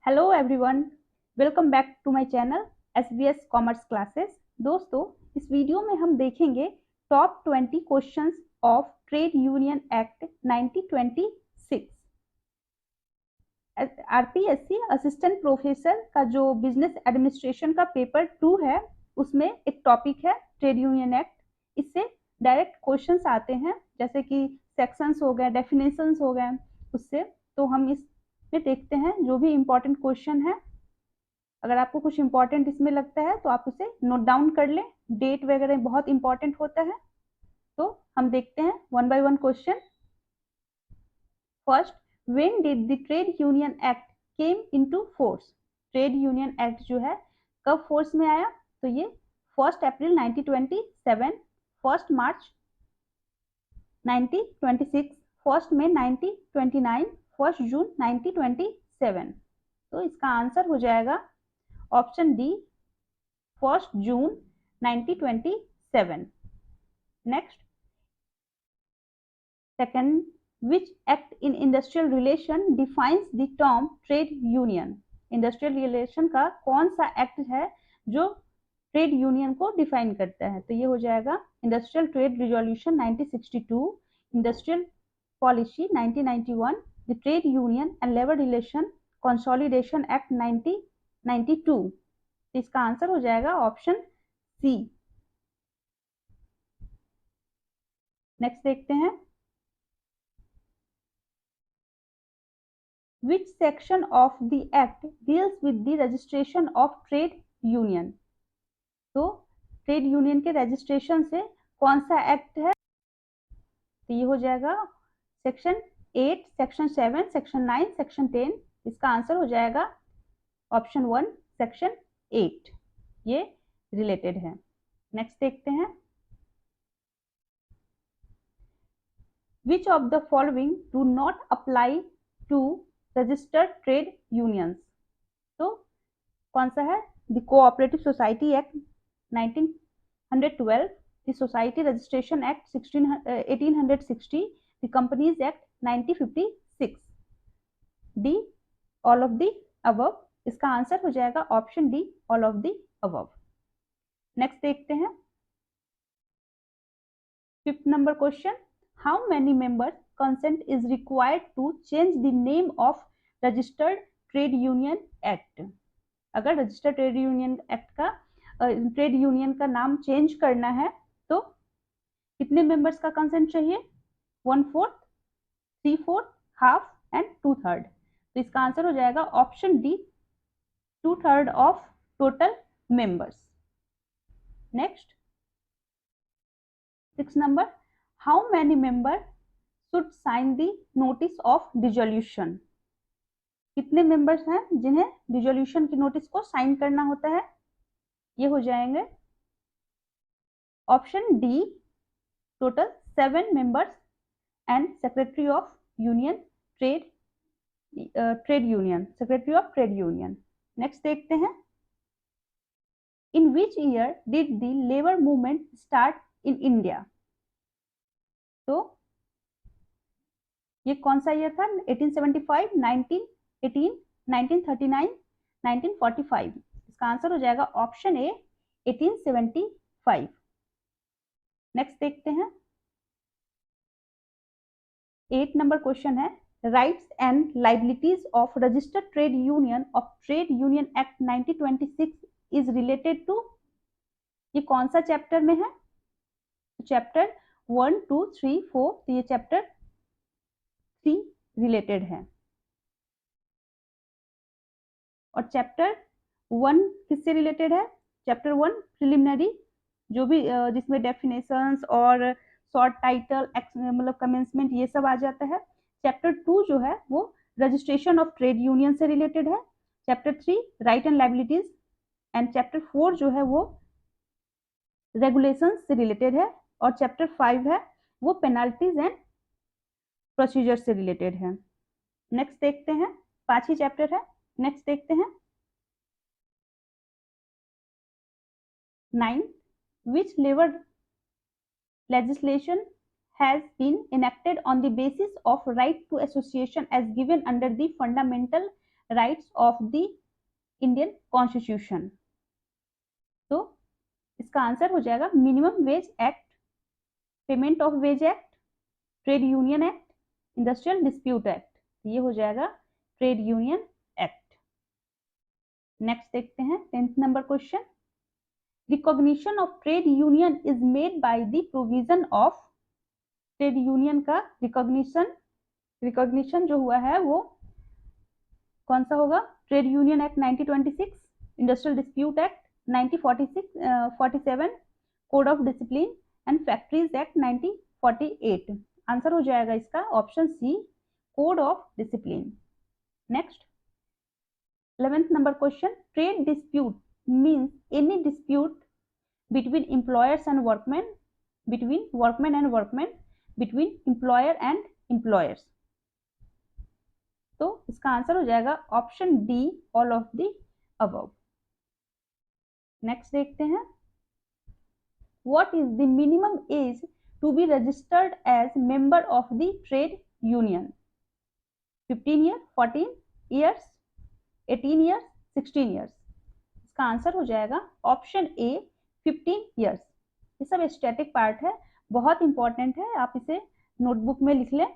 Hello everyone, welcome back to my channel SBS commerce classes. दोस्तों, इस video में हम देखेंगे top 20 questions of trade union act 1926। RPSC assistant professor का जो बिजनेस एडमिनिस्ट्रेशन का पेपर 2 है, उसमें एक टॉपिक है ट्रेड यूनियन एक्ट। इससे डायरेक्ट क्वेश्चंस आते हैं, जैसे कि सेक्शंस हो गए, डेफिनेशंस हो गए, उससे तो हम इस में देखते हैं जो भी इम्पोर्टेंट क्वेश्चन है। अगर आपको कुछ इम्पोर्टेंट इसमें लगता है तो आप उसे नोट डाउन कर लें, डेट वगैरह बहुत इंपॉर्टेंट होता है। तो हम देखते हैं one by one question. First, when did the trade union act came into force? Trade union act जो है कब फोर्स में आया? तो ये 1 अप्रैल 1927, 1 मार्च 1926, 1 मई 1929, 1 जून 1927। तो इसका आंसर हो जाएगा option D, 1 June 1927। Next, second, which act in industrial relation defines the term trade union? Industrial relation का कौन सा एक्ट है जो ट्रेड यूनियन को डिफाइन करता है? तो ये हो जाएगा industrial trade resolution 1962, industrial policy 1991, the trade union and labour relation consolidation act 1992। तो इसका आंसर हो जाएगा ऑप्शन सी। नेक्स्ट देखते हैं, which section of the act deals with the registration of trade union? तो ट्रेड यूनियन के रजिस्ट्रेशन से कौन सा एक्ट है? तो ये हो जाएगा सेक्शन 8, सेक्शन 7, सेक्शन 9, सेक्शन 10। इसका आंसर हो जाएगा ऑप्शन 1, सेक्शन 8। ये रिलेटेड है। नेक्स्ट देखते हैं, which of the following do not apply to registered trade unions? तो कौन सा है? The cooperative society act 1912, the society registration act 1860, the companies act 1956, D all of the above. इसका answer हो जाएगा option D, all of the above. Next देखते हैं, 5th number question, how many members consent is required to change the name of registered trade union act? अगर registered trade union act का trade union का नाम change करना है तो कितने मेंबर्स का कंसेंट चाहिए? 1/4, 3/4, हाफ एंड 2/3। तो इसका आंसर हो जाएगा option D, 2/3 of total members. Next, 6 number, how many member should sign the notice of dissolution? कितने मेंबर्स हैं जिन्हें डिसोल्यूशन की नोटिस को साइन करना होता है? ये हो जाएंगे option D, total 7 members and secretary of union trade union, secretary of trade union. Next देखते हैं, in which year did the labour movement start in India? तो ये कौन सा ईयर था? 1875, 1918, 1939, 1945। इसका आंसर हो जाएगा ऑप्शन ए, 1875। नेक्स्ट देखते हैं, 8 नंबर क्वेश्चन है, rights and liabilities of registered trade union of trade union act 1926 is related to? ये कौन सा चैप्टर में है? चैप्टर 1, 2, 3, 4। तो ये चैप्टर 3 रिलेटेड है। और चैप्टर 1 किससे रिलेटेड है? चैप्टर 1 प्रिलिमिनरी, जो भी जिसमें डेफिनेशंस और शॉर्ट टाइटल, मतलब कमेंसमेंट, ये सब आ जाता है। चैप्टर 2 जो है वो रजिस्ट्रेशन ऑफ ट्रेड यूनियन से रिलेटेड है। Chapter 3 right and liabilities, and chapter 4 जो है वो रेगुलेशन से रिलेटेड है। और चैप्टर 5 है वो पेनाल्टीज एंड प्रोसीजर से रिलेटेड है। नेक्स्ट देखते हैं, 5 ही चैप्टर है। नेक्स्ट देखते हैं, 9, which labor legislation has been enacted on the basis of right to association as given under the fundamental rights of the Indian constitution. तो इसका आंसर हो जाएगा minimum wage act, payment of wage act, trade union act, industrial dispute act. ये हो जाएगा trade union act. Next देखते हैं 10th number question. Recognition of trade union is made by the provision of. Trade union का recognition जो हुआ है वो कौन सा होगा? Trade union act 1926, industrial dispute act 1947, code of discipline and factories act 1948। Answer हो जाएगा इसका option C, code of discipline. Next 11th number question. Trade dispute means any dispute between employers and workmen, between workmen and workmen, between employer and employers। तो इसका answer हो जाएगा option D, all of the above. Next देखते हैं। What is the minimum age to be registered as member of the trade union? 15 year, 14 years, 18 years, 16 years. इसका answer हो जाएगा option A, 15 years. ये सब स्टैटिक पार्ट है, बहुत important है, आप इसे नोटबुक में लिख लें।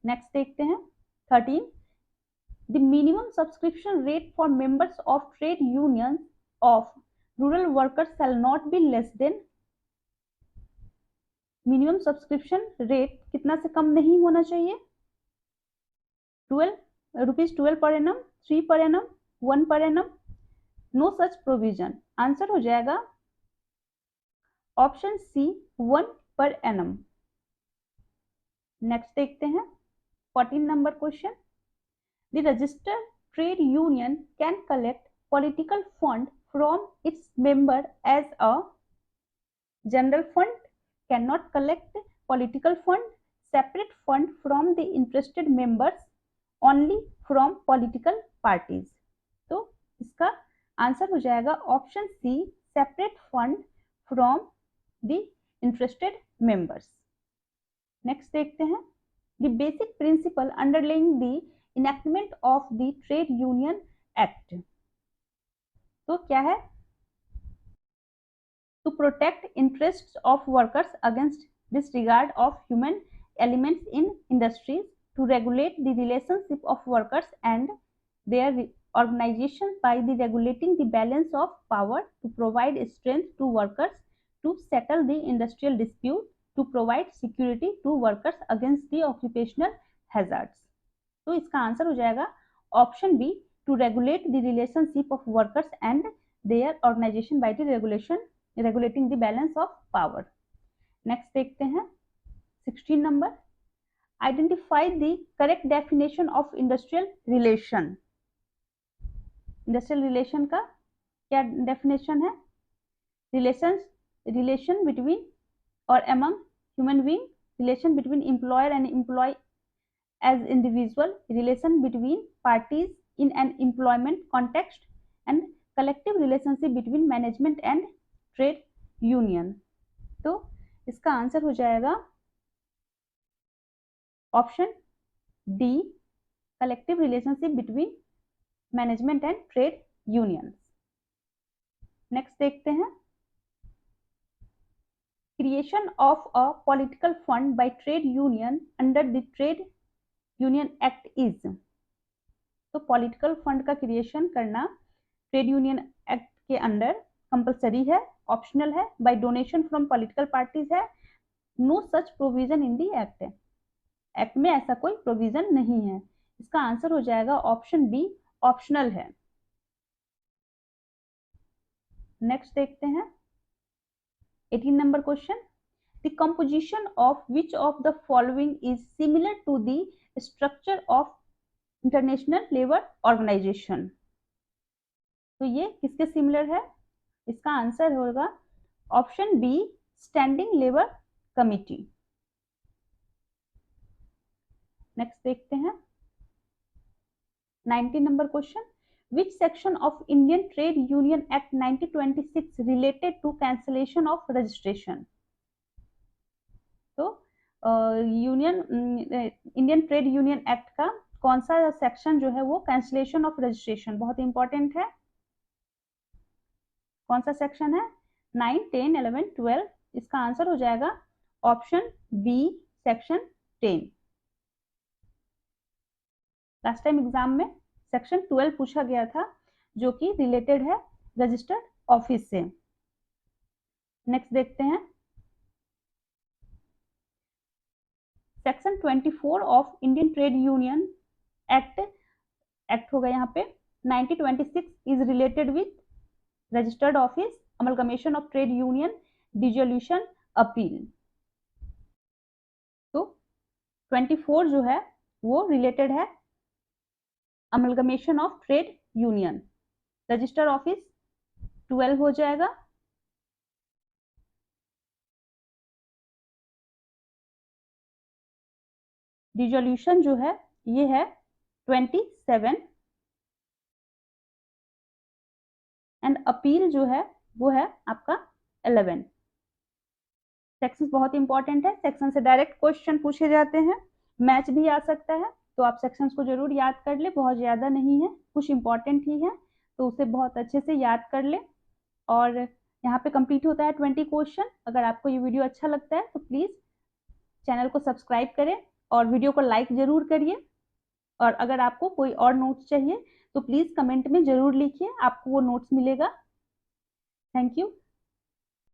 नेक्स्ट देखते हैं 13। The minimum subscription rate for members of trade unions of rural workers shall not be less than. Minimum subscription rate कितना से कम नहीं होना चाहिए? 12 रुपीज 12 पर एनम, 3 पर annum, 1 per annum. No such provision. Answer हो जाएगा ऑप्शन सी, 1 per annum. Next देखते हैं 14 number question. The registered trade union can collect political fund from its member as a general fund, can not collect political fund, separate fund from the interested members, only from political parties. तो इसका answer हो जाएगा option C, separate fund from the interested members. Next देखते हैं the basic principle underlying the enactment of the trade union act. तो क्या है? To protect interests of workers against disregard of human elements in industries, to regulate the relationship of workers and their organization by the regulating the balance of power, to provide strength to workers to settle the industrial dispute, to provide security to workers against the occupational hazards। तो इसका answer हो जाएगा option B, to regulate the relationship of workers and their organization by the regulating the balance of power। Next देखते हैं 16 number. Identify the correct definition of industrial relation. Industrial relation का क्या definition है? Relation between और among human being, relation between employer and employee as individual, relation between parties in an employment context, and collective relationship between management and trade union. तो इसका answer हो जाएगा option D, collective relationship between management and trade unions. Next देखते हैं creation of a political fund by trade union under the trade union act is. तो political fund का creation करना trade union act के under compulsory है, optional है, by donation from political parties है, no such provision in the act है। Act में ऐसा कोई प्रोविजन नहीं है। इसका आंसर हो जाएगा ऑप्शन बी, ऑप्शनल है। नेक्स्ट देखते हैं 18 number question. The composition of which of the following is similar to the structure of international labour organization. तो ये किसके सिमिलर है? इसका आंसर होगा option B, standing labour committee. Next देखते हैं 19 number question. Which section of Indian Trade Union Act 1926 related to cancellation of registration? तो Indian trade union act का कौन सा सेक्शन जो है वो कैंसिलेशन ऑफ रजिस्ट्रेशन, बहुत इंपॉर्टेंट है। कौन सा सेक्शन है? 9, 10, 11, 12। इसका आंसर हो जाएगा option B, section 10। Last time exam में सेक्शन 12 पूछा गया था, जो कि रिलेटेड है रजिस्टर्ड ऑफिस से। नेक्स्ट देखते हैं section 24 of Indian trade union act होगा यहाँ पे 1926 is related with registered office, amalgamation of trade union, dissolution, appeal. तो 24 जो है वो रिलेटेड है amalgamation of trade union, registered office 12 हो जाएगा। डिसोल्यूशन जो है ये है 27 एंड अपील जो है वो है आपका 11। सेक्शन बहुत इंपॉर्टेंट है, सेक्शन से डायरेक्ट क्वेश्चन पूछे जाते हैं, मैच भी आ सकता है, तो आप सेक्शंस को जरूर याद कर ले, बहुत ज़्यादा नहीं है, कुछ इंपॉर्टेंट ही है, तो उसे बहुत अच्छे से याद कर ले। और यहाँ पे कंप्लीट होता है 20 क्वेश्चन। अगर आपको ये वीडियो अच्छा लगता है तो प्लीज़ चैनल को सब्सक्राइब करें और वीडियो को लाइक जरूर करिए। और अगर आपको कोई और नोट्स चाहिए तो प्लीज़ कमेंट में ज़रूर लिखिए, आपको वो नोट्स मिलेगा। Thank you.